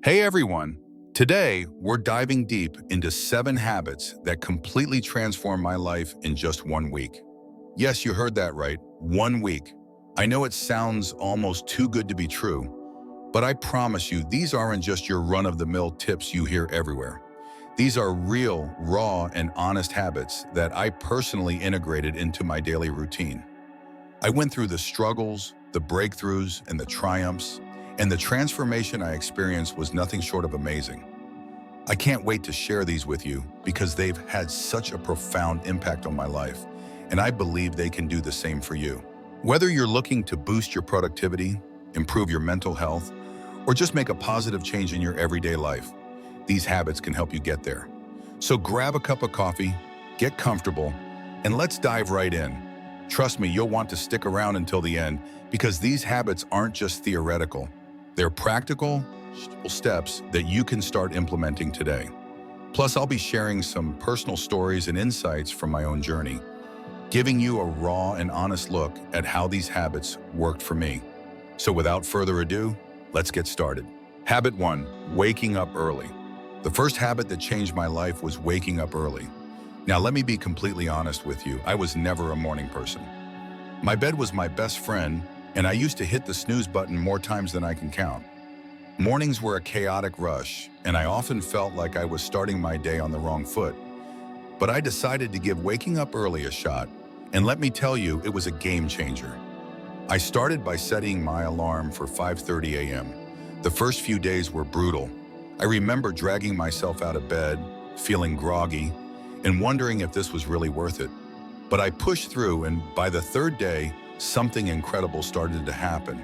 Hey everyone! Today, we're diving deep into 7 habits that completely transformed my life in just 1 week. Yes, you heard that right, 1 week. I know it sounds almost too good to be true, but I promise you, these aren't just your run-of-the-mill tips you hear everywhere. These are real, raw, and honest habits that I personally integrated into my daily routine. I went through the struggles, the breakthroughs, and the triumphs, and the transformation I experienced was nothing short of amazing. I can't wait to share these with you because they've had such a profound impact on my life, and I believe they can do the same for you. Whether you're looking to boost your productivity, improve your mental health, or just make a positive change in your everyday life, these habits can help you get there. So grab a cup of coffee, get comfortable, and let's dive right in. Trust me, you'll want to stick around until the end because these habits aren't just theoretical. They're practical steps that you can start implementing today. Plus, I'll be sharing some personal stories and insights from my own journey, giving you a raw and honest look at how these habits worked for me. So without further ado, let's get started. Habit 1, waking up early. The first habit that changed my life was waking up early. Now, let me be completely honest with you. I was never a morning person. My bed was my best friend, and I used to hit the snooze button more times than I can count. Mornings were a chaotic rush, and I often felt like I was starting my day on the wrong foot. But I decided to give waking up early a shot, and let me tell you, it was a game changer. I started by setting my alarm for 5:30 a.m. The first few days were brutal. I remember dragging myself out of bed, feeling groggy, and wondering if this was really worth it. But I pushed through, and by the third day, something incredible started to happen.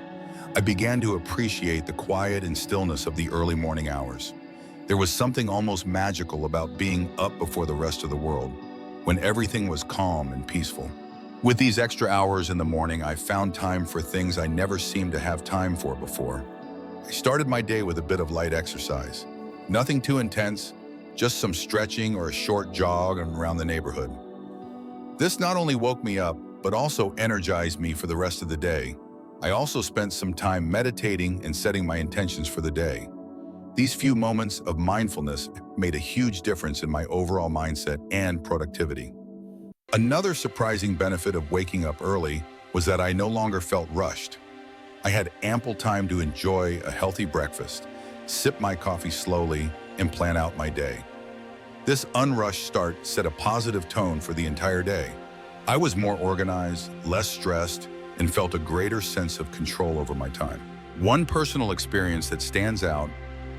I began to appreciate the quiet and stillness of the early morning hours. There was something almost magical about being up before the rest of the world, when everything was calm and peaceful. With these extra hours in the morning, I found time for things I never seemed to have time for before. I started my day with a bit of light exercise. Nothing too intense, just some stretching or a short jog around the neighborhood. This not only woke me up, but also energized me for the rest of the day. I also spent some time meditating and setting my intentions for the day. These few moments of mindfulness made a huge difference in my overall mindset and productivity. Another surprising benefit of waking up early was that I no longer felt rushed. I had ample time to enjoy a healthy breakfast, sip my coffee slowly, and plan out my day. This unrushed start set a positive tone for the entire day. I was more organized, less stressed, and felt a greater sense of control over my time. One personal experience that stands out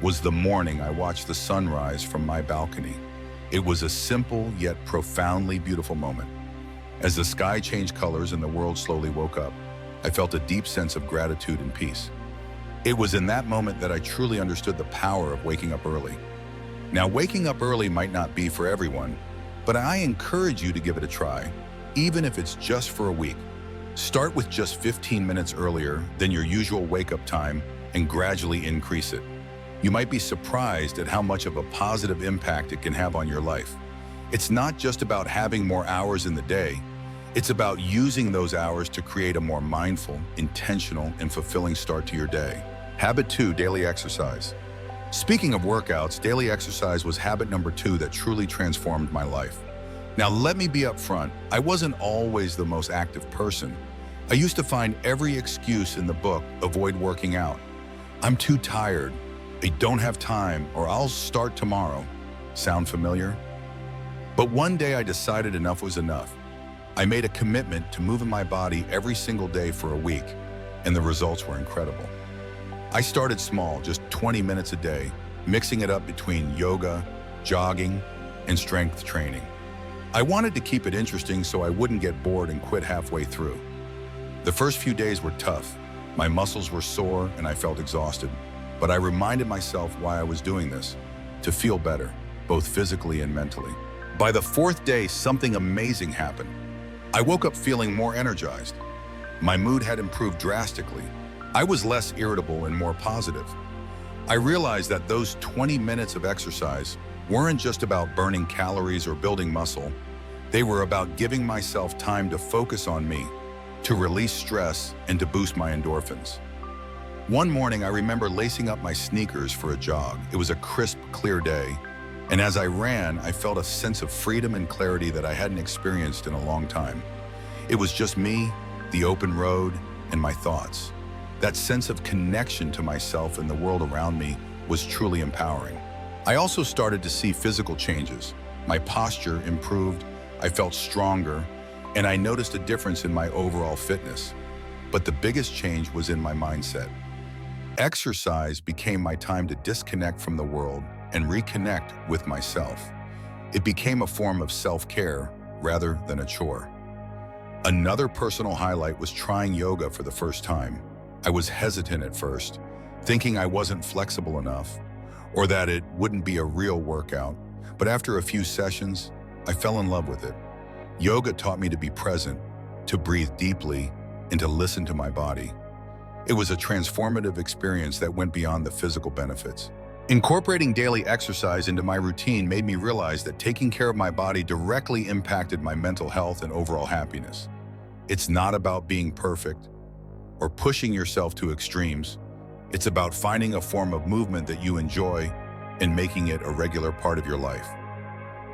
was the morning I watched the sunrise from my balcony. It was a simple yet profoundly beautiful moment. As the sky changed colors and the world slowly woke up, I felt a deep sense of gratitude and peace. It was in that moment that I truly understood the power of waking up early. Now, waking up early might not be for everyone, but I encourage you to give it a try, even if it's just for a week. Start with just 15 minutes earlier than your usual wake-up time and gradually increase it. You might be surprised at how much of a positive impact it can have on your life. It's not just about having more hours in the day. It's about using those hours to create a more mindful, intentional, and fulfilling start to your day. Habit 2, daily exercise. Speaking of workouts, daily exercise was habit number 2 that truly transformed my life. Now, let me be upfront. I wasn't always the most active person. I used to find every excuse in the book, avoid working out. I'm too tired, I don't have time, or I'll start tomorrow. Sound familiar? But one day I decided enough was enough. I made a commitment to moving my body every single day for a week, and the results were incredible. I started small, just 20 minutes a day, mixing it up between yoga, jogging, and strength training. I wanted to keep it interesting so I wouldn't get bored and quit halfway through. The first few days were tough. My muscles were sore and I felt exhausted. But I reminded myself why I was doing this, to feel better, both physically and mentally. By the 4th day, something amazing happened. I woke up feeling more energized. My mood had improved drastically. I was less irritable and more positive. I realized that those 20 minutes of exercise weren't just about burning calories or building muscle. They were about giving myself time to focus on me, to release stress, and to boost my endorphins. One morning, I remember lacing up my sneakers for a jog. It was a crisp, clear day, and as I ran, I felt a sense of freedom and clarity that I hadn't experienced in a long time. It was just me, the open road, and my thoughts. That sense of connection to myself and the world around me was truly empowering. I also started to see physical changes. My posture improved, I felt stronger, and I noticed a difference in my overall fitness. But the biggest change was in my mindset. Exercise became my time to disconnect from the world and reconnect with myself. It became a form of self-care rather than a chore. Another personal highlight was trying yoga for the first time. I was hesitant at first, thinking I wasn't flexible enough or that it wouldn't be a real workout. But after a few sessions, I fell in love with it. Yoga taught me to be present, to breathe deeply, and to listen to my body. It was a transformative experience that went beyond the physical benefits. Incorporating daily exercise into my routine made me realize that taking care of my body directly impacted my mental health and overall happiness. It's not about being perfect or pushing yourself to extremes. It's about finding a form of movement that you enjoy and making it a regular part of your life.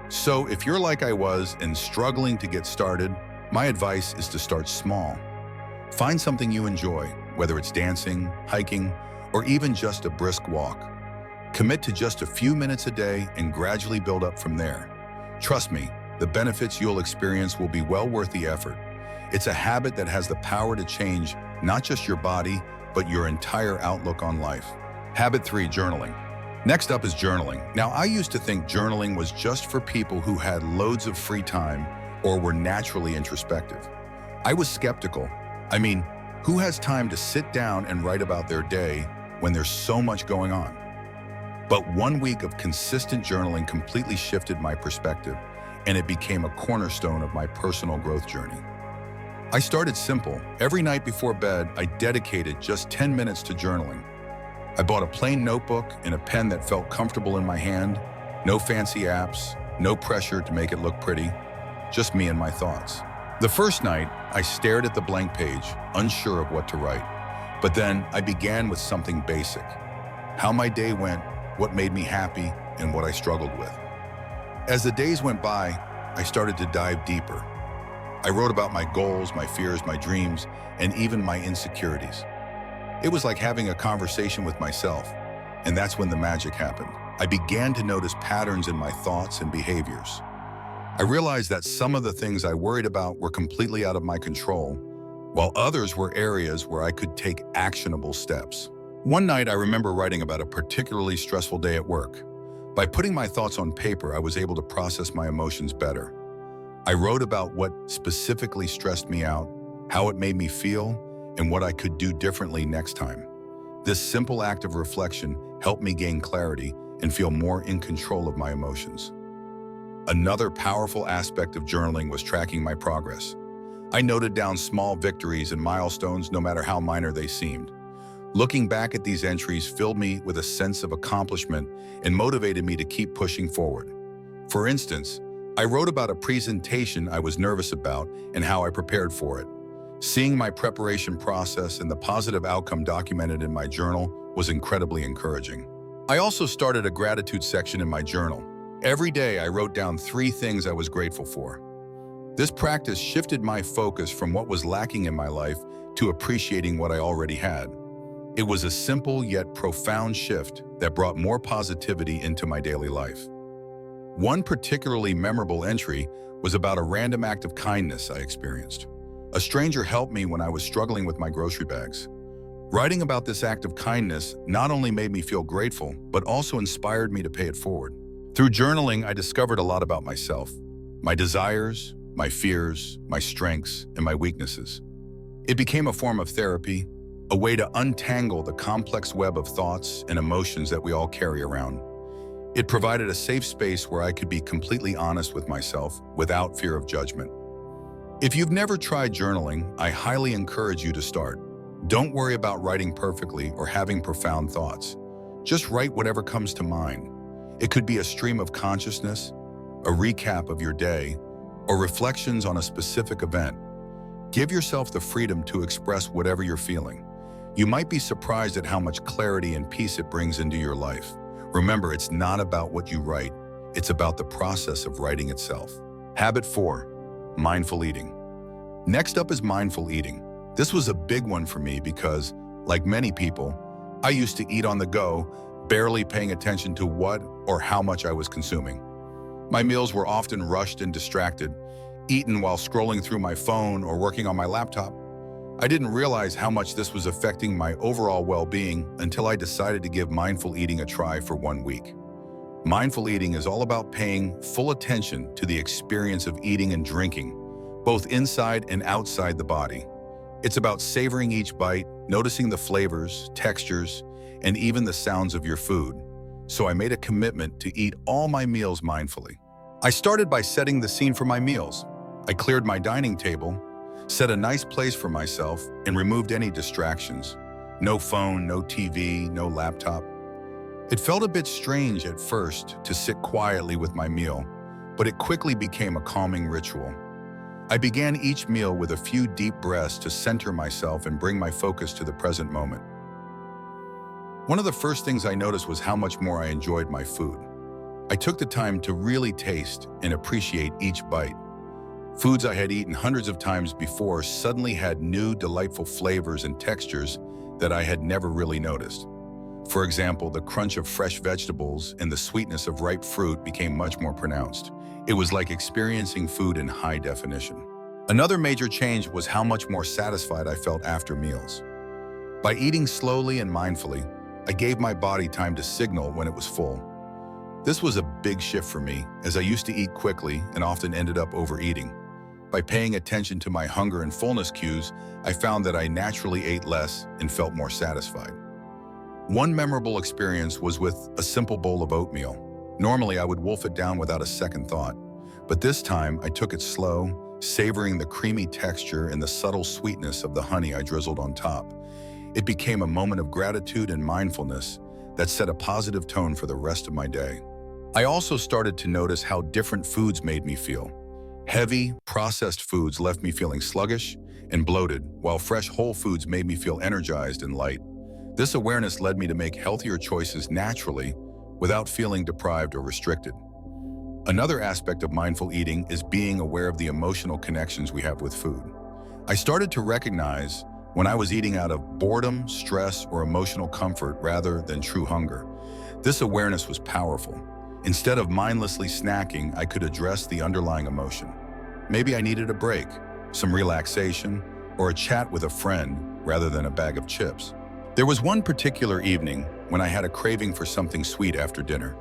So if you're like I was and struggling to get started, my advice is to start small. Find something you enjoy, whether it's dancing, hiking, or even just a brisk walk. Commit to just a few minutes a day and gradually build up from there. Trust me, the benefits you'll experience will be well worth the effort. It's a habit that has the power to change not just your body, but your entire outlook on life. Habit 3, journaling. Next up is journaling. Now, I used to think journaling was just for people who had loads of free time or were naturally introspective. I was skeptical. I mean, who has time to sit down and write about their day when there's so much going on? But 1 week of consistent journaling completely shifted my perspective, and it became a cornerstone of my personal growth journey. I started simple. Every night before bed, I dedicated just 10 minutes to journaling. I bought a plain notebook and a pen that felt comfortable in my hand. No fancy apps, no pressure to make it look pretty, just me and my thoughts. The first night, I stared at the blank page, unsure of what to write. But then I began with something basic. How my day went, what made me happy, and what I struggled with. As the days went by, I started to dive deeper. I wrote about my goals, my fears, my dreams, and even my insecurities. It was like having a conversation with myself, and that's when the magic happened. I began to notice patterns in my thoughts and behaviors. I realized that some of the things I worried about were completely out of my control, while others were areas where I could take actionable steps. One night, I remember writing about a particularly stressful day at work. By putting my thoughts on paper, I was able to process my emotions better. I wrote about what specifically stressed me out, how it made me feel, and what I could do differently next time. This simple act of reflection helped me gain clarity and feel more in control of my emotions. Another powerful aspect of journaling was tracking my progress. I noted down small victories and milestones, no matter how minor they seemed. Looking back at these entries filled me with a sense of accomplishment and motivated me to keep pushing forward. For instance, I wrote about a presentation I was nervous about and how I prepared for it. Seeing my preparation process and the positive outcome documented in my journal was incredibly encouraging. I also started a gratitude section in my journal. Every day I wrote down 3 things I was grateful for. This practice shifted my focus from what was lacking in my life to appreciating what I already had. It was a simple yet profound shift that brought more positivity into my daily life. One particularly memorable entry was about a random act of kindness I experienced. A stranger helped me when I was struggling with my grocery bags. Writing about this act of kindness not only made me feel grateful, but also inspired me to pay it forward. Through journaling, I discovered a lot about myself, my desires, my fears, my strengths, and my weaknesses. It became a form of therapy, a way to untangle the complex web of thoughts and emotions that we all carry around. It provided a safe space where I could be completely honest with myself without fear of judgment. If you've never tried journaling, I highly encourage you to start. Don't worry about writing perfectly or having profound thoughts. Just write whatever comes to mind. It could be a stream of consciousness, a recap of your day, or reflections on a specific event. Give yourself the freedom to express whatever you're feeling. You might be surprised at how much clarity and peace it brings into your life. Remember, it's not about what you write, it's about the process of writing itself. Habit 4, mindful eating. Next up is mindful eating. This was a big one for me because, like many people, I used to eat on the go, barely paying attention to what or how much I was consuming. My meals were often rushed and distracted, eaten while scrolling through my phone or working on my laptop. I didn't realize how much this was affecting my overall well-being until I decided to give mindful eating a try for 1 week. Mindful eating is all about paying full attention to the experience of eating and drinking, both inside and outside the body. It's about savoring each bite, noticing the flavors, textures, and even the sounds of your food. So I made a commitment to eat all my meals mindfully. I started by setting the scene for my meals. I cleared my dining table, set a nice place for myself, and removed any distractions. No phone, no TV, no laptop. It felt a bit strange at first to sit quietly with my meal, but it quickly became a calming ritual. I began each meal with a few deep breaths to center myself and bring my focus to the present moment. One of the first things I noticed was how much more I enjoyed my food. I took the time to really taste and appreciate each bite. Foods I had eaten hundreds of times before suddenly had new, delightful flavors and textures that I had never really noticed. For example, the crunch of fresh vegetables and the sweetness of ripe fruit became much more pronounced. It was like experiencing food in high definition. Another major change was how much more satisfied I felt after meals. By eating slowly and mindfully, I gave my body time to signal when it was full. This was a big shift for me, as I used to eat quickly and often ended up overeating. By paying attention to my hunger and fullness cues, I found that I naturally ate less and felt more satisfied. One memorable experience was with a simple bowl of oatmeal. Normally, I would wolf it down without a second thought, but this time I took it slow, savoring the creamy texture and the subtle sweetness of the honey I drizzled on top. It became a moment of gratitude and mindfulness that set a positive tone for the rest of my day. I also started to notice how different foods made me feel. Heavy, processed foods left me feeling sluggish and bloated, while fresh whole foods made me feel energized and light. This awareness led me to make healthier choices naturally without feeling deprived or restricted. Another aspect of mindful eating is being aware of the emotional connections we have with food. I started to recognize when I was eating out of boredom, stress, or emotional comfort rather than true hunger. This awareness was powerful. Instead of mindlessly snacking, I could address the underlying emotion. Maybe I needed a break, some relaxation, or a chat with a friend rather than a bag of chips. There was one particular evening when I had a craving for something sweet after dinner.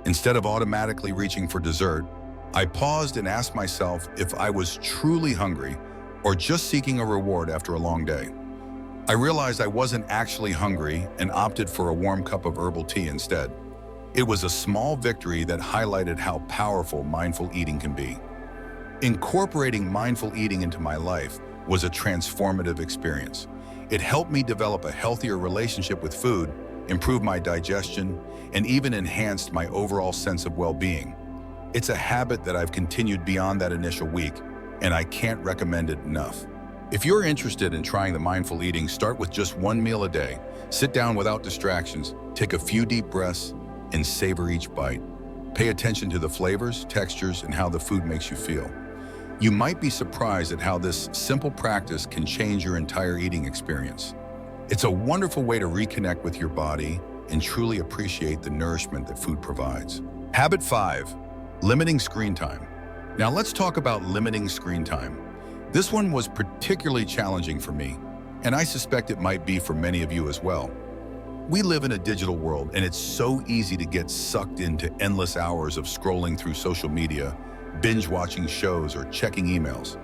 Instead of automatically reaching for dessert, I paused and asked myself if I was truly hungry or just seeking a reward after a long day. I realized I wasn't actually hungry and opted for a warm cup of herbal tea instead. It was a small victory that highlighted how powerful mindful eating can be. Incorporating mindful eating into my life was a transformative experience. It helped me develop a healthier relationship with food, improve my digestion, and even enhanced my overall sense of well-being. It's a habit that I've continued beyond that initial week, and I can't recommend it enough. If you're interested in trying the mindful eating, start with just one meal a day. Sit down without distractions, take a few deep breaths, and savor each bite. Pay attention to the flavors, textures, and how the food makes you feel. You might be surprised at how this simple practice can change your entire eating experience. It's a wonderful way to reconnect with your body and truly appreciate the nourishment that food provides. Habit 5, limiting screen time. Now let's talk about limiting screen time. This one was particularly challenging for me, and I suspect it might be for many of you as well. We live in a digital world, and it's so easy to get sucked into endless hours of scrolling through social media, binge-watching shows, or checking emails.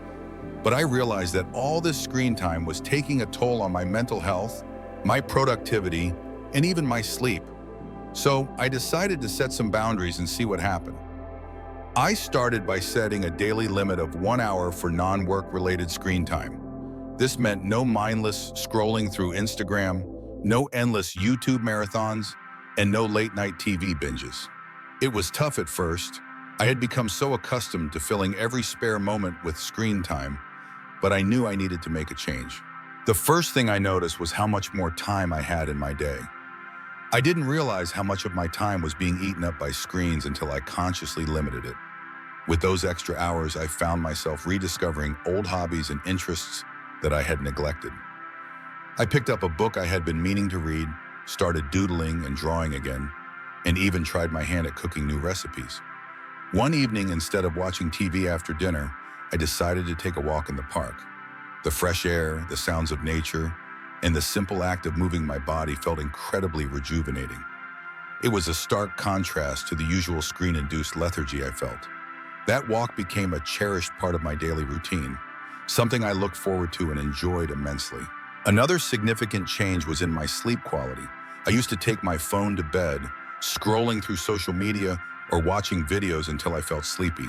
But I realized that all this screen time was taking a toll on my mental health, my productivity, and even my sleep. So I decided to set some boundaries and see what happened. I started by setting a daily limit of 1 hour for non-work-related screen time. This meant no mindless scrolling through Instagram, no endless YouTube marathons, and no late-night TV binges. It was tough at first. I had become so accustomed to filling every spare moment with screen time, but I knew I needed to make a change. The first thing I noticed was how much more time I had in my day. I didn't realize how much of my time was being eaten up by screens until I consciously limited it. With those extra hours, I found myself rediscovering old hobbies and interests that I had neglected. I picked up a book I had been meaning to read, started doodling and drawing again, and even tried my hand at cooking new recipes. One evening, instead of watching TV after dinner, I decided to take a walk in the park. The fresh air, the sounds of nature, and the simple act of moving my body felt incredibly rejuvenating. It was a stark contrast to the usual screen-induced lethargy I felt. That walk became a cherished part of my daily routine, something I looked forward to and enjoyed immensely. Another significant change was in my sleep quality. I used to take my phone to bed, scrolling through social media or watching videos until I felt sleepy.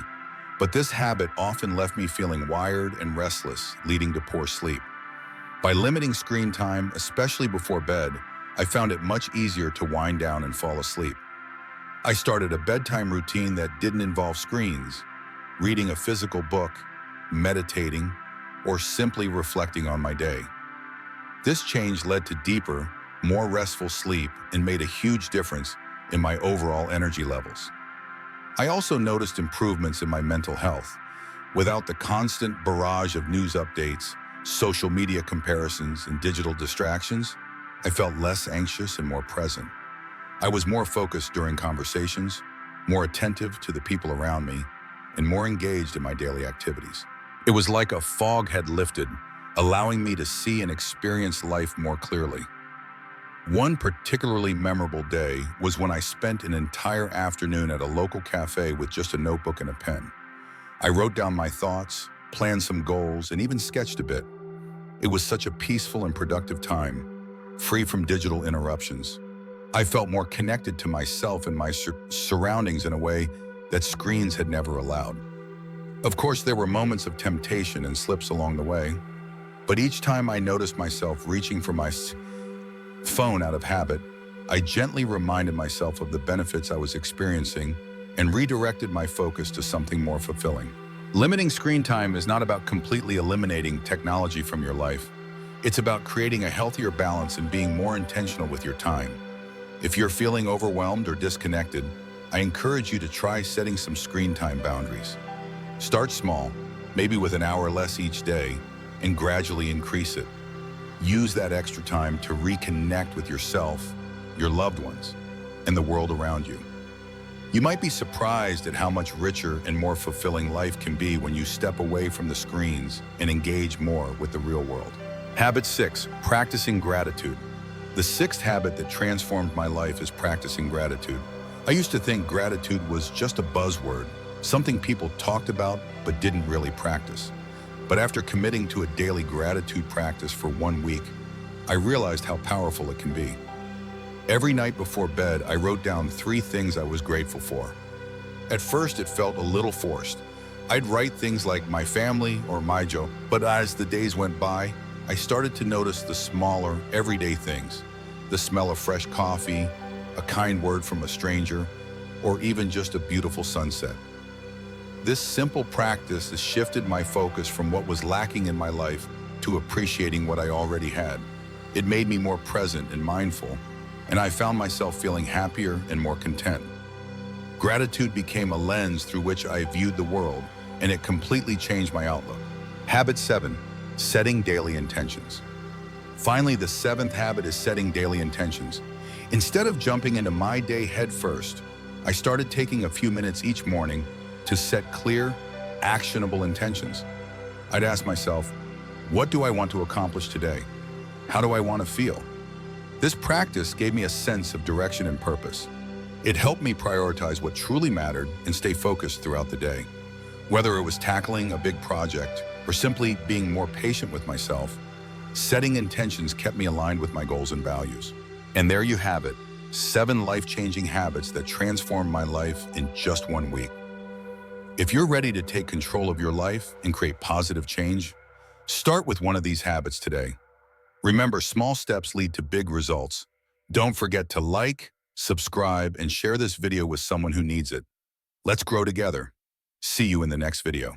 But this habit often left me feeling wired and restless, leading to poor sleep. By limiting screen time, especially before bed, I found it much easier to wind down and fall asleep. I started a bedtime routine that didn't involve screens, reading a physical book, meditating, or simply reflecting on my day. This change led to deeper, more restful sleep and made a huge difference in my overall energy levels. I also noticed improvements in my mental health. Without the constant barrage of news updates, social media comparisons, and digital distractions, I felt less anxious and more present. I was more focused during conversations, more attentive to the people around me, and more engaged in my daily activities. It was like a fog had lifted, allowing me to see and experience life more clearly. One particularly memorable day was when I spent an entire afternoon at a local cafe with just a notebook and a pen. I wrote down my thoughts, planned some goals, and even sketched a bit. It was such a peaceful and productive time, free from digital interruptions. I felt more connected to myself and my surroundings in a way that screens had never allowed. Of course, there were moments of temptation and slips along the way, but each time I noticed myself reaching for my phone out of habit, I gently reminded myself of the benefits I was experiencing and redirected my focus to something more fulfilling. Limiting screen time is not about completely eliminating technology from your life. It's about creating a healthier balance and being more intentional with your time. If you're feeling overwhelmed or disconnected, I encourage you to try setting some screen time boundaries. Start small, maybe with an hour less each day, and gradually increase it. Use that extra time to reconnect with yourself, your loved ones, and the world around you. You might be surprised at how much richer and more fulfilling life can be when you step away from the screens and engage more with the real world. Habit 6, practicing gratitude. The sixth habit that transformed my life is practicing gratitude. I used to think gratitude was just a buzzword, something people talked about but didn't really practice. But after committing to a daily gratitude practice for 1 week, I realized how powerful it can be. Every night before bed, I wrote down 3 things I was grateful for. At first, it felt a little forced. I'd write things like my family or my job, but as the days went by, I started to notice the smaller, everyday things. The smell of fresh coffee, a kind word from a stranger, or even just a beautiful sunset. This simple practice has shifted my focus from what was lacking in my life to appreciating what I already had. It made me more present and mindful, and I found myself feeling happier and more content. Gratitude became a lens through which I viewed the world, and it completely changed my outlook. Habit 7, setting daily intentions. Finally, the 7th habit is setting daily intentions. Instead of jumping into my day head first, I started taking a few minutes each morning to set clear, actionable intentions. I'd ask myself, what do I want to accomplish today? How do I want to feel? This practice gave me a sense of direction and purpose. It helped me prioritize what truly mattered and stay focused throughout the day. Whether it was tackling a big project or simply being more patient with myself, setting intentions kept me aligned with my goals and values. And there you have it, 7 life-changing habits that transformed my life in just 1 week. If you're ready to take control of your life and create positive change, start with one of these habits today. Remember, small steps lead to big results. Don't forget to like, subscribe, and share this video with someone who needs it. Let's grow together. See you in the next video.